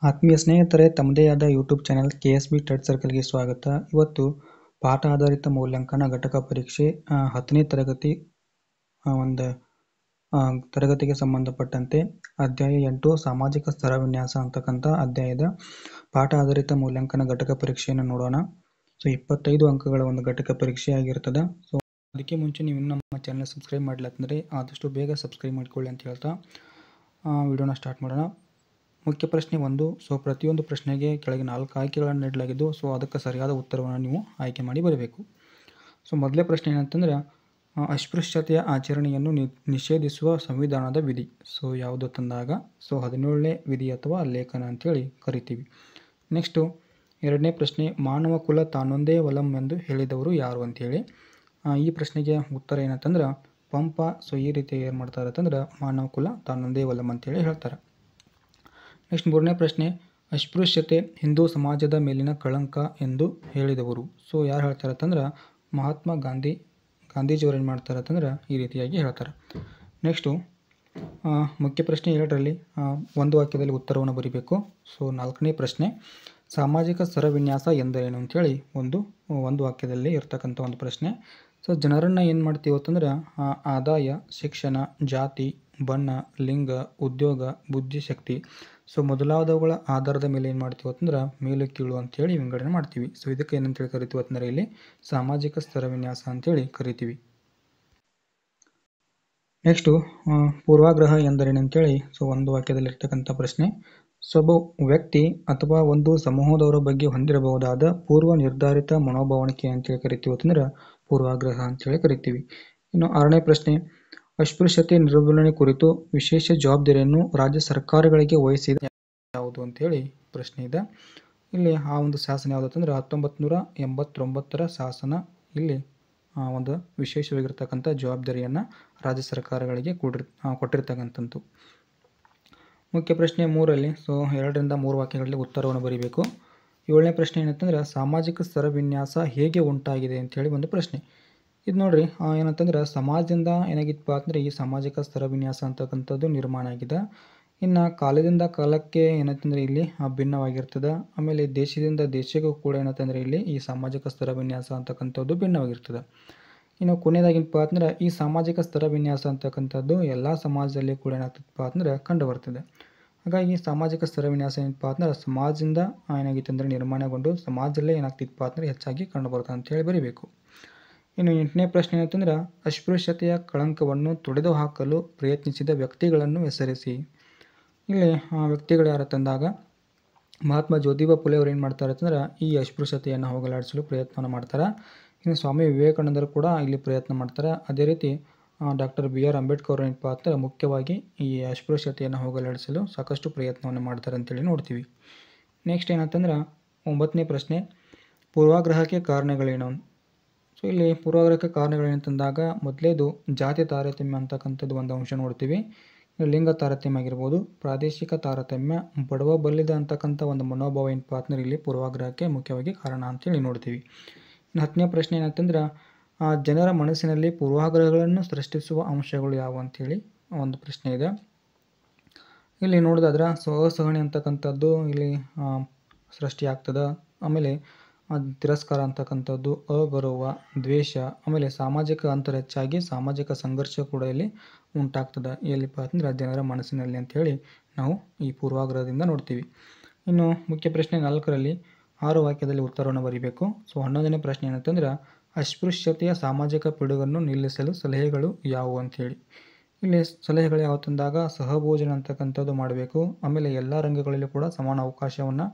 ಆತ್ಮೀಯ ಸ್ನೇಹಿತರೆ, ತಮ್ಮದೇ ಆದ ಯೂಟ್ಯೂಬ್ ಚಾನೆಲ್ KSB ಟೆಟ್ ಸರ್ಕಲ್ಗೆ ಸ್ವಾಗತ. ಇವತ್ತು ಪಾಠ ಆಧಾರಿತ ಮೌಲ್ಯಾಂಕನ ಘಟಕ ಪರೀಕ್ಷೆ 10ನೇ ತರಗತಿ ಒಂದು ತರಗತಿಗೆ ಸಂಬಂಧಪಟ್ಟಂತೆ ಅಧ್ಯಾಯ 8 ಸಾಮಾಜಿಕ ಸ್ತರ ವಿನ್ಯಾಸ ಅಂತಕ್ಕಂಥ ಅಧ್ಯಾಯದ ಪಾಠ ಆಧಾರಿತ ಮೌಲ್ಯಾಂಕನ ಘಟಕ ಪರೀಕ್ಷೆಯನ್ನು ನೋಡೋಣ. ಸೊ 25 ಅಂಕಗಳ ಒಂದು ಘಟಕ ಪರೀಕ್ಷೆ ಆಗಿರ್ತದೆ. ಸೊ ಅದಕ್ಕೆ ಮುಂಚೆ ನೀವು ಇನ್ನೂ ನಮ್ಮ ಚಾನಲ್ ಸಬ್ಸ್ಕ್ರೈಬ್ ಮಾಡಲತ್ತಂದರೆ ಆದಷ್ಟು ಬೇಗ ಸಬ್ಸ್ಕ್ರೈಬ್ ಮಾಡ್ಕೊಳ್ಳಿ ಅಂತ ಹೇಳ್ತಾ ವಿಡಿಯೋನ ಸ್ಟಾರ್ಟ್ ಮಾಡೋಣ. ಮುಖ್ಯ ಪ್ರಶ್ನೆ 1. ಸೊ ಪ್ರತಿಯೊಂದು ಪ್ರಶ್ನೆಗೆ ಕೆಳಗೆ 4 ಆಯ್ಕೆಗಳನ್ನು ನೀಡಲಾಗಿದ್ದು, ಸೊ ಅದಕ್ಕೆ ಸರಿಯಾದ ಉತ್ತರವನ್ನು ನೀವು ಆಯ್ಕೆ ಮಾಡಿ ಬರಬೇಕು. ಸೊ ಮೊದಲೇ ಪ್ರಶ್ನೆ ಏನಂತಂದರೆ, ಅಸ್ಪೃಶ್ಯತೆಯ ಆಚರಣೆಯನ್ನು ನಿಷೇಧಿಸುವ ಸಂವಿಧಾನದ ವಿಧಿ. ಸೊ ಯಾವುದು ತಂದಾಗ ಸೊ 17ನೇ ವಿಧಿ ಅಥವಾ ಲೇಖನ ಅಂಥೇಳಿ ಕರಿತೀವಿ. ನೆಕ್ಸ್ಟು 2ನೇ ಪ್ರಶ್ನೆ, ಮಾನವ ಕುಲ ತಾನೊಂದೇ ಒಲಂ ಎಂದು ಹೇಳಿದವರು ಯಾರು ಅಂಥೇಳಿ. ಈ ಪ್ರಶ್ನೆಗೆ ಉತ್ತರ ಏನಂತಂದ್ರೆ ಪಂಪ. ಸೊ ಈ ರೀತಿ ಏನು ಮಾಡ್ತಾರೆ ಅಂತಂದ್ರೆ ಮಾನವ ಕುಲ ತಾನೊಂದೇ ಒಲಂ ಅಂತೇಳಿ ಹೇಳ್ತಾರೆ. ನೆಕ್ಸ್ಟ್ 3ನೇ ಪ್ರಶ್ನೆ, ಅಸ್ಪೃಶ್ಯತೆ ಹಿಂದೂ ಸಮಾಜದ ಮೇಲಿನ ಕಳಂಕ ಎಂದು ಹೇಳಿದವರು. ಸೊ ಯಾರು ಹೇಳ್ತಾರೆ ಅಂತಂದ್ರೆ ಮಹಾತ್ಮ ಗಾಂಧೀಜಿಯವರು ಏನು ಮಾಡ್ತಾರೆ ಅಂತಂದ್ರೆ ಈ ರೀತಿಯಾಗಿ ಹೇಳ್ತಾರೆ. ನೆಕ್ಸ್ಟು ಮುಖ್ಯ ಪ್ರಶ್ನೆ 2ರಲ್ಲಿ ಒಂದು ವಾಕ್ಯದಲ್ಲಿ ಉತ್ತರವನ್ನು ಬರೀಬೇಕು. ಸೊ 4ನೇ ಪ್ರಶ್ನೆ, ಸಾಮಾಜಿಕ ಸ್ತರವಿನ್ಯಾಸ ಎಂದರೇನು ಅಂಥೇಳಿ ಒಂದು ವಾಕ್ಯದಲ್ಲಿ ಇರ್ತಕ್ಕಂಥ ಒಂದು ಪ್ರಶ್ನೆ. ಸೊ ಜನರನ್ನು ಏನು ಮಾಡ್ತೀವಿ ಅಂತಂದ್ರೆ ಆದಾಯ, ಶಿಕ್ಷಣ, ಜಾತಿ, ಬಣ್ಣ, ಲಿಂಗ, ಉದ್ಯೋಗ, ಬುದ್ಧಿಶಕ್ತಿ ಸೊ ಮೊದಲಾದವುಗಳ ಆಧಾರದ ಮೇಲೆ ಏನು ಮಾಡ್ತೀವಿ ಅಂತಂದ್ರೆ ಮೇಲು ಕೀಳು ಅಂಥೇಳಿ ವಿಂಗಡಣೆ ಮಾಡ್ತೀವಿ. ಸೊ ಇದಕ್ಕೆ ಏನಂತೇಳಿ ಕರಿತೀವಿ ಅಂತಂದರೆ ಇಲ್ಲಿ ಸಾಮಾಜಿಕ ಸ್ತರವಿನ್ಯಾಸ ಅಂಥೇಳಿ ಕರಿತೀವಿ. ನೆಕ್ಸ್ಟು ಪೂರ್ವಾಗ್ರಹ ಎಂದರೇನು ಅಂತೇಳಿ ಸೊ ಒಂದು ವಾಕ್ಯದಲ್ಲಿರ್ತಕ್ಕಂಥ ಪ್ರಶ್ನೆ. ಸೊ ಒಬ್ಬ ವ್ಯಕ್ತಿ ಅಥವಾ ಒಂದು ಸಮೂಹದವರ ಬಗ್ಗೆ ಹೊಂದಿರಬಹುದಾದ ಪೂರ್ವ ನಿರ್ಧಾರಿತ ಮನೋಭಾವಣಿಕೆ ಅಂತೇಳಿ ಕರಿತೀವಿ ಅಂತಂದ್ರೆ ಪೂರ್ವಾಗ್ರಹ ಅಂತೇಳಿ ಕರಿತೀವಿ. ಇನ್ನು 6ನೇ ಪ್ರಶ್ನೆ, ಅಸ್ಪೃಶ್ಯತೆ ನಿರ್ಮೂಲನೆ ಕುರಿತು ವಿಶೇಷ ಜವಾಬ್ದಾರಿಯನ್ನು ರಾಜ್ಯ ಸರ್ಕಾರಗಳಿಗೆ ವಹಿಸಿದ ಯಾವುದು ಅಂತೇಳಿ ಪ್ರಶ್ನೆ ಇದೆ. ಇಲ್ಲಿ ಆ ಒಂದು ಶಾಸನ ಯಾವುದು ಅಂತಂದ್ರೆ 1989ರ ಶಾಸನ ಇಲ್ಲಿ ಒಂದು ವಿಶೇಷವಾಗಿರ್ತಕ್ಕಂಥ ಜವಾಬ್ದಾರಿಯನ್ನು ರಾಜ್ಯ ಸರ್ಕಾರಗಳಿಗೆ ಕೊಟ್ಟಿರ್ತಕ್ಕಂಥದ್ದು. ಮುಖ್ಯ ಪ್ರಶ್ನೆ 3ರಲ್ಲಿ ಸೊ 2ರಿಂದ 3 ವಾಕ್ಯಗಳಲ್ಲಿ ಉತ್ತರವನ್ನು ಬರೀಬೇಕು. 7ನೇ ಪ್ರಶ್ನೆ ಏನಂತಂದ್ರೆ ಸಾಮಾಜಿಕ ಸ್ತರವಿನ್ಯಾಸ ಹೇಗೆ ಉಂಟಾಗಿದೆ ಅಂತೇಳಿ ಒಂದು ಪ್ರಶ್ನೆ. ಇದು ನೋಡ್ರಿ ಏನಂತಂದ್ರೆ ಸಮಾಜದಿಂದ ಏನಾಗಿತ್ತಪ್ಪ ಅಂದರೆ ಈ ಸಾಮಾಜಿಕ ಸ್ತರವಿನ್ಯಾಸ ಅಂತಕ್ಕಂಥದ್ದು ನಿರ್ಮಾಣ ಆಗಿದೆ. ಇನ್ನು ಕಾಲದಿಂದ ಕಾಲಕ್ಕೆ ಏನಂತಂದರೆ ಇಲ್ಲಿ ಭಿನ್ನವಾಗಿರ್ತದೆ. ಆಮೇಲೆ ದೇಶದಿಂದ ದೇಶಕ್ಕೂ ಕೂಡ ಏನಂತಂದರೆ ಇಲ್ಲಿ ಈ ಸಾಮಾಜಿಕ ಸ್ತರವಿನ್ಯಾಸ ಅಂತಕ್ಕಂಥದ್ದು ಭಿನ್ನವಾಗಿರ್ತದೆ. ಇನ್ನು ಕೊನೆಯದಾಗಿನಪ್ಪ ಅಂದ್ರೆ ಈ ಸಾಮಾಜಿಕ ಸ್ತರವಿನ್ಯಾಸ ಅಂತಕ್ಕಂಥದ್ದು ಎಲ್ಲ ಸಮಾಜದಲ್ಲಿ ಕೂಡ ಏನಾಗ್ತದಪ್ಪ ಅಂದ್ರೆ ಕಂಡು ಬರ್ತದೆ. ಹಾಗಾಗಿ ಸಾಮಾಜಿಕ ಸ್ತರವಿನ್ಯಾಸ ಏನಪ್ಪ ಅಂದ್ರೆ ಸಮಾಜದಿಂದ ಏನಾಗಿತ್ತು ಅಂದರೆ ನಿರ್ಮಾಣಗೊಂಡು ಸಮಾಜದಲ್ಲೇ ಏನಾಗ್ತಿತ್ತಪ್ಪ ಅಂದರೆ ಹೆಚ್ಚಾಗಿ ಕಂಡು ಬರ್ತದೆ ಅಂತೇಳಿ ಬರೀಬೇಕು. ಇನ್ನು 8ನೇ ಪ್ರಶ್ನೆ ಏನಂತಂದ್ರೆ ಅಸ್ಪೃಶ್ಯತೆಯ ಕಳಂಕವನ್ನು ತೊಡೆದು ಹಾಕಲು ಪ್ರಯತ್ನಿಸಿದ ವ್ಯಕ್ತಿಗಳನ್ನು ಹೆಸರಿಸಿ. ಇಲ್ಲಿ ವ್ಯಕ್ತಿಗಳು ಯಾರು ತಂದಾಗ ಮಹಾತ್ಮ ಜ್ಯೋತಿಬಾ ಫುಲೆ ಅವರು ಏನು ಮಾಡ್ತಾರೆ ಅಂತಂದ್ರೆ ಈ ಅಸ್ಪೃಶ್ಯತೆಯನ್ನು ಹೋಗಲಾಡಿಸಲು ಪ್ರಯತ್ನವನ್ನು ಮಾಡ್ತಾರೆ. ಇನ್ನು ಸ್ವಾಮಿ ವಿವೇಕಾನಂದರು ಕೂಡ ಇಲ್ಲಿ ಪ್ರಯತ್ನ ಮಾಡ್ತಾರೆ. ಅದೇ ರೀತಿ ಡಾಕ್ಟರ್ BR ಅಂಬೇಡ್ಕರ್ ಅವರು ಏನಪ್ಪ ಅಂದರೆ ಮುಖ್ಯವಾಗಿ ಈ ಅಸ್ಪೃಶ್ಯತೆಯನ್ನು ಹೋಗಲಾಡಿಸಲು ಸಾಕಷ್ಟು ಪ್ರಯತ್ನವನ್ನು ಮಾಡ್ತಾರೆ ಅಂತೇಳಿ ನೋಡ್ತೀವಿ. ನೆಕ್ಸ್ಟ್ ಏನಂತಂದ್ರೆ 9ನೇ ಪ್ರಶ್ನೆ, ಪೂರ್ವಾಗ್ರಹಕ್ಕೆ ಕಾರಣಗಳೇನು. ಸೊ ಇಲ್ಲಿ ಪೂರ್ವಾಗ್ರಹಕ್ಕೆ ಕಾರಣಗಳೇನಂತಂದಾಗ ಮೊದಲೇದು ಜಾತಿ ತಾರತಮ್ಯ ಅಂತಕ್ಕಂಥದ್ದು ಒಂದು ಅಂಶ ನೋಡ್ತೀವಿ. ಲಿಂಗ ತಾರತಮ್ಯ ಆಗಿರ್ಬೋದು, ಪ್ರಾದೇಶಿಕ ತಾರತಮ್ಯ, ಬಡವ ಬಲ್ಲಿದ ಅಂತಕ್ಕಂಥ ಒಂದು ಮನೋಭಾವ ಏನಪ್ಪ ಅಂದ್ರೆ ಇಲ್ಲಿ ಪೂರ್ವಾಗ್ರಹಕ್ಕೆ ಮುಖ್ಯವಾಗಿ ಕಾರಣ ಅಂತೇಳಿ ನೋಡ್ತೀವಿ. ಇನ್ನು 10ನೇ ಪ್ರಶ್ನೆ ಏನಂತಂದ್ರೆ ಜನರ ಮನಸ್ಸಿನಲ್ಲಿ ಪೂರ್ವಾಗ್ರಹಗಳನ್ನು ಸೃಷ್ಟಿಸುವ ಅಂಶಗಳು ಯಾವುವು ಅಂಥೇಳಿ ಒಂದು ಪ್ರಶ್ನೆ ಇದೆ. ಇಲ್ಲಿ ನೋಡೋದಾದ್ರೆ ಅಸಹನೆ ಅಂತಕ್ಕಂಥದ್ದು ಇಲ್ಲಿ ಸೃಷ್ಟಿಯಾಗ್ತದೆ. ಆಮೇಲೆ ತಿರಸ್ಕಾರ ಅಂತಕ್ಕಂಥದ್ದು, ಅಗೌರವ, ದ್ವೇಷ, ಆಮೇಲೆ ಸಾಮಾಜಿಕ ಅಂತರ ಹೆಚ್ಚಾಗಿ ಸಾಮಾಜಿಕ ಸಂಘರ್ಷ ಕೂಡ ಇಲ್ಲಿ ಉಂಟಾಗ್ತದೆ. ಎಲ್ಲಿಪ್ಪ ಅಂದ್ರೆ ಜನರ ಮನಸ್ಸಿನಲ್ಲಿ ಅಂಥೇಳಿ ನಾವು ಈ ಪೂರ್ವಾಗ್ರಹದಿಂದ ನೋಡ್ತೀವಿ. ಇನ್ನು ಮುಖ್ಯ ಪ್ರಶ್ನೆ 4ರಲ್ಲಿ 6 ವಾಕ್ಯದಲ್ಲಿ ಉತ್ತರವನ್ನು ಬರೀಬೇಕು. ಸೊ 11ನೇ ಪ್ರಶ್ನೆ ಏನಂತಂದ್ರೆ ಅಸ್ಪೃಶ್ಯತೆಯ ಸಾಮಾಜಿಕ ಪಿಡುಗನ್ನು ನಿಲ್ಲಿಸಲು ಸಲಹೆಗಳು ಯಾವುವು ಅಂಥೇಳಿ. ಇಲ್ಲಿ ಸಲಹೆಗಳು ಯಾವ ತಂದಾಗ ಸಹಭೋಜನ ಅಂತಕ್ಕಂಥದ್ದು ಮಾಡಬೇಕು. ಆಮೇಲೆ ಎಲ್ಲ ರಂಗಗಳಲ್ಲೂ ಕೂಡ ಸಮಾನ ಅವಕಾಶವನ್ನು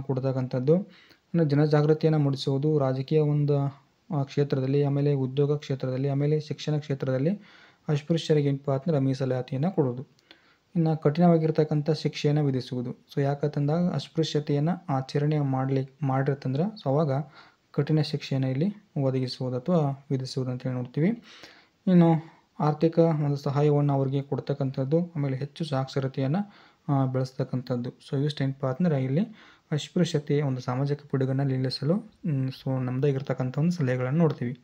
ಕೊಡ್ತಕ್ಕಂಥದ್ದು. ಇನ್ನು ಜನಜಾಗೃತಿಯನ್ನು ಮೂಡಿಸುವುದು ರಾಜಕೀಯ ಒಂದು ಕ್ಷೇತ್ರದಲ್ಲಿ, ಆಮೇಲೆ ಉದ್ಯೋಗ ಕ್ಷೇತ್ರದಲ್ಲಿ, ಆಮೇಲೆ ಶಿಕ್ಷಣ ಕ್ಷೇತ್ರದಲ್ಲಿ ಅಸ್ಪೃಶ್ಯರಿಗೆ ಏನಪ್ಪ ಅಂದ್ರೆ ಮೀಸಲಾತಿಯನ್ನು ಕೊಡೋದು. ಇನ್ನು ಕಠಿಣವಾಗಿರ್ತಕ್ಕಂಥ ಶಿಕ್ಷೆಯನ್ನು ವಿಧಿಸುವುದು. ಸೊ ಯಾಕಂತಂದಾಗ ಅಸ್ಪೃಶ್ಯತೆಯನ್ನು ಆಚರಣೆ ಮಾಡಿರ್ತಂದ್ರೆ ಸೊ ಅವಾಗ ಕಠಿಣ ಶಿಕ್ಷೆಯನ್ನು ಇಲ್ಲಿ ಒದಗಿಸುವುದು ಅಥವಾ ವಿಧಿಸುವುದು ಅಂತೇಳಿ ನೋಡ್ತೀವಿ. ಇನ್ನು ಆರ್ಥಿಕ ಒಂದು ಸಹಾಯವನ್ನು ಅವರಿಗೆ ಕೊಡ್ತಕ್ಕಂಥದ್ದು, ಆಮೇಲೆ ಹೆಚ್ಚು ಸಾಕ್ಷರತೆಯನ್ನು ಬೆಳೆಸ್ತಕ್ಕಂಥದ್ದು. ಸೊ ಇಷ್ಟು ಏನಪ್ಪ ಅಂದ್ರೆ ಇಲ್ಲಿ ಅಸ್ಪೃಶ್ಯತೆ ಒಂದು ಸಾಮಾಜಿಕ ಪಿಡುಗನ್ನು ನಿಲ್ಲಿಸಲು ಸೊ ನಮ್ಮದಾಗಿರ್ತಕ್ಕಂಥ ಒಂದು ಸಲಹೆಗಳನ್ನು ನೋಡ್ತೀವಿ.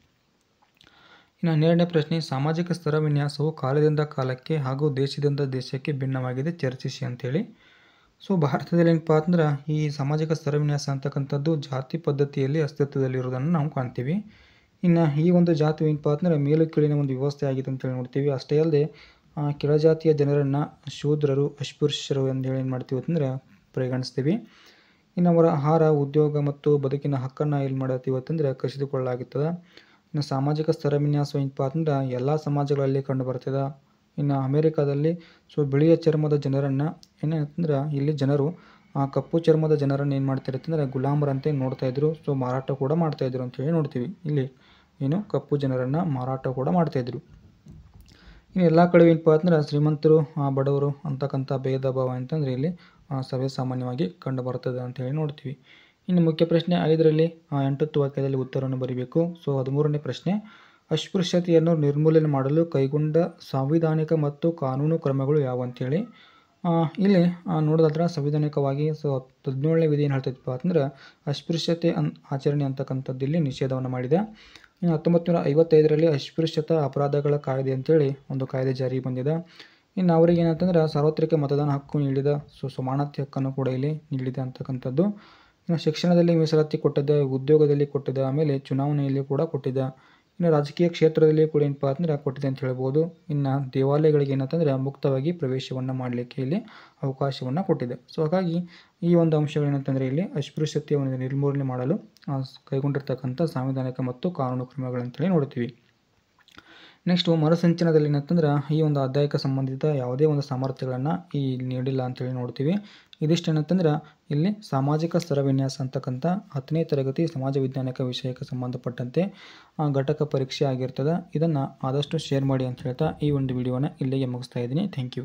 ಇನ್ನು 12ನೇ ಪ್ರಶ್ನೆ, ಸಾಮಾಜಿಕ ಸ್ತರ ವಿನ್ಯಾಸವು ಕಾಲದಿಂದ ಕಾಲಕ್ಕೆ ಹಾಗೂ ದೇಶದಿಂದ ದೇಶಕ್ಕೆ ಭಿನ್ನವಾಗಿದೆ, ಚರ್ಚಿಸಿ ಅಂತೇಳಿ. ಸೊ ಭಾರತದಲ್ಲಿ ಏನಪ್ಪ ಅಂದ್ರೆ ಈ ಸಾಮಾಜಿಕ ಸ್ತರ ವಿನ್ಯಾಸ ಅಂತಕ್ಕಂಥದ್ದು ಜಾತಿ ಪದ್ಧತಿಯಲ್ಲಿ ಅಸ್ತಿತ್ವದಲ್ಲಿರೋದನ್ನು ನಾವು ಕಾಣ್ತೀವಿ. ಇನ್ನು ಈ ಒಂದು ಜಾತಿ ಏನಪ್ಪ ಅಂದ್ರೆ ಮೇಲು ಕೀಳಿನ ಒಂದು ವ್ಯವಸ್ಥೆ ಆಗಿದೆ ಅಂತೇಳಿ ನೋಡ್ತೀವಿ. ಅಷ್ಟೇ ಅಲ್ಲದೆ ಕೆಳಜಾತಿಯ ಜನರನ್ನು ಶೂದ್ರರು, ಅಸ್ಪೃಶ್ಯರು ಅಂತೇಳಿ ಏನು ಮಾಡ್ತೀವಿ ಅಂತಂದರೆ ಪರಿಗಣಿಸ್ತೀವಿ. ಇನ್ನು ಅವರ ಆಹಾರ, ಉದ್ಯೋಗ ಮತ್ತು ಬದುಕಿನ ಹಕ್ಕನ್ನು ಏನು ಮಾಡತ್ತೀವಿ ಅಂತಂದರೆ ಕಸಿದುಕೊಳ್ಳಲಾಗುತ್ತದೆ. ಇನ್ನು ಸಾಮಾಜಿಕ ಸ್ತರ ವಿನ್ಯಾಸ ಏನಪ್ಪ ಅಂತಂದ್ರೆ ಎಲ್ಲ ಸಮಾಜಗಳಲ್ಲಿ ಕಂಡು ಬರ್ತದೆ. ಇನ್ನು ಅಮೇರಿಕಾದಲ್ಲಿ ಸೊ ಬಿಳಿಯ ಚರ್ಮದ ಜನರನ್ನು ಏನಂತಂದ್ರೆ ಇಲ್ಲಿ ಜನರು ಕಪ್ಪು ಚರ್ಮದ ಜನರನ್ನು ಏನು ಮಾಡ್ತಾರೆ ಅಂತಂದರೆ ಗುಲಾಮರಂತೆ ನೋಡ್ತಾಯಿದ್ರು. ಸೊ ಮಾರಾಟ ಕೂಡ ಮಾಡ್ತಾಯಿದ್ರು ಅಂತೇಳಿ ನೋಡ್ತೀವಿ. ಇಲ್ಲಿ ಏನು ಕಪ್ಪು ಜನರನ್ನು ಮಾರಾಟ ಕೂಡ ಮಾಡ್ತಾಯಿದ್ರು. ಇನ್ನು ಎಲ್ಲ ಕಡೆ ಏನಪ್ಪ ಅಂತಂದ್ರೆ ಶ್ರೀಮಂತರು, ಬಡವರು ಅಂತಕ್ಕಂಥ ಭೇದ ಭಾವ ಅಂತಂದರೆ ಇಲ್ಲಿ ಸರ್ವೇ ಸಾಮಾನ್ಯವಾಗಿ ಕಂಡು ಬರ್ತದೆ ಅಂತೇಳಿ ನೋಡ್ತೀವಿ. ಇನ್ನು ಮುಖ್ಯ ಪ್ರಶ್ನೆ 5ರಲ್ಲಿ 8 ವಾಕ್ಯದಲ್ಲಿ ಉತ್ತರವನ್ನು ಬರೀಬೇಕು. ಸೊ 13ನೇ ಪ್ರಶ್ನೆ, ಅಸ್ಪೃಶ್ಯತೆಯನ್ನು ನಿರ್ಮೂಲನೆ ಮಾಡಲು ಕೈಗೊಂಡ ಸಾಂವಿಧಾನಿಕ ಮತ್ತು ಕಾನೂನು ಕ್ರಮಗಳು ಯಾವ ಅಂತೇಳಿ. ಇಲ್ಲಿ ನೋಡೋದಾದ್ರೆ ಸಂವಿಧಾನಿಕವಾಗಿ ಸೊ 17ನೇ ವಿಧಿ ಏನು ಹೇಳ್ತೈತಪ್ಪ ಅಂತಂದ್ರೆ ಅಸ್ಪೃಶ್ಯತೆ ಆಚರಣೆ ಅಂತಕ್ಕಂಥದ್ದು ಇಲ್ಲಿ ನಿಷೇಧವನ್ನು ಮಾಡಿದೆ. ಇನ್ನು 1955ರಲ್ಲಿ ಅಸ್ಪೃಶ್ಯತಾ ಅಪರಾಧಗಳ ಕಾಯ್ದೆ ಅಂತೇಳಿ ಒಂದು ಕಾಯ್ದೆ ಜಾರಿಗೆ ಬಂದಿದೆ. ಇನ್ನು ಅವರಿಗೆ ಏನಂತಂದ್ರೆ ಸಾರ್ವತ್ರಿಕ ಮತದಾನ ಹಕ್ಕು ನೀಡಿದ, ಸೊ ಸಮಾನತೆ ಹಕ್ಕನ್ನು ಕೂಡ ಇಲ್ಲಿ ನೀಡಿದೆ ಅಂತಕ್ಕಂಥದ್ದು. ಇನ್ನು ಶಿಕ್ಷಣದಲ್ಲಿ ಮೀಸಲಾತಿ ಕೊಟ್ಟಿದೆ, ಉದ್ಯೋಗದಲ್ಲಿ ಕೊಟ್ಟಿದೆ, ಆಮೇಲೆ ಚುನಾವಣೆಯಲ್ಲಿ ಕೂಡ ಕೊಟ್ಟಿದೆ. ಇನ್ನು ರಾಜಕೀಯ ಕ್ಷೇತ್ರದಲ್ಲಿ ಕೂಡ ಏನಪ್ಪ ಅಂದರೆ ಕೊಟ್ಟಿದೆ ಅಂತ ಹೇಳ್ಬೋದು. ಇನ್ನು ದೇವಾಲಯಗಳಿಗೆ ಏನಂತಂದರೆ ಮುಕ್ತವಾಗಿ ಪ್ರವೇಶವನ್ನು ಮಾಡಲಿಕ್ಕೆ ಇಲ್ಲಿ ಅವಕಾಶವನ್ನು ಕೊಟ್ಟಿದೆ. ಸೊ ಹಾಗಾಗಿ ಈ ಒಂದು ಅಂಶಗಳೇನಂತಂದರೆ ಇಲ್ಲಿ ಅಸ್ಪೃಶ್ಯತೆಯನ್ನು ನಿರ್ಮೂಲನೆ ಮಾಡಲು ಕೈಗೊಂಡಿರ್ತಕ್ಕಂಥ ಸಾಂವಿಧಾನಿಕ ಮತ್ತು ಕಾನೂನು ಕ್ರಮಗಳಂತೇಳಿ ನೋಡ್ತೀವಿ. ನೆಕ್ಸ್ಟು ಮರುಸಂಚಲನದಲ್ಲಿ ಏನಂತಂದ್ರೆ ಈ ಒಂದು ಅಧ್ಯಾಯಕ್ಕೆ ಸಂಬಂಧಿತ ಯಾವುದೇ ಒಂದು ಸಾಮರ್ಥ್ಯಗಳನ್ನು ಈ ನೀಡಿಲ್ಲ ಅಂತೇಳಿ ನೋಡ್ತೀವಿ. ಇದಿಷ್ಟು ಏನಂತಂದ್ರೆ ಇಲ್ಲಿ ಸಾಮಾಜಿಕ ಸ್ತರ ವಿನ್ಯಾಸ ಅಂತಕ್ಕಂಥ 10ನೇ ತರಗತಿ ಸಮಾಜ ವಿಜ್ಞಾನಕ ವಿಷಯಕ್ಕೆ ಸಂಬಂಧಪಟ್ಟಂತೆ ಘಟಕ ಪರೀಕ್ಷೆ ಆಗಿರ್ತದೆ. ಇದನ್ನು ಆದಷ್ಟು ಶೇರ್ ಮಾಡಿ ಅಂತ ಹೇಳ್ತಾ ಈ ಒಂದು ವಿಡಿಯೋನ ಇಲ್ಲಿಗೆ ಮುಗಿಸ್ತಾ ಇದ್ದೀನಿ. Thank you.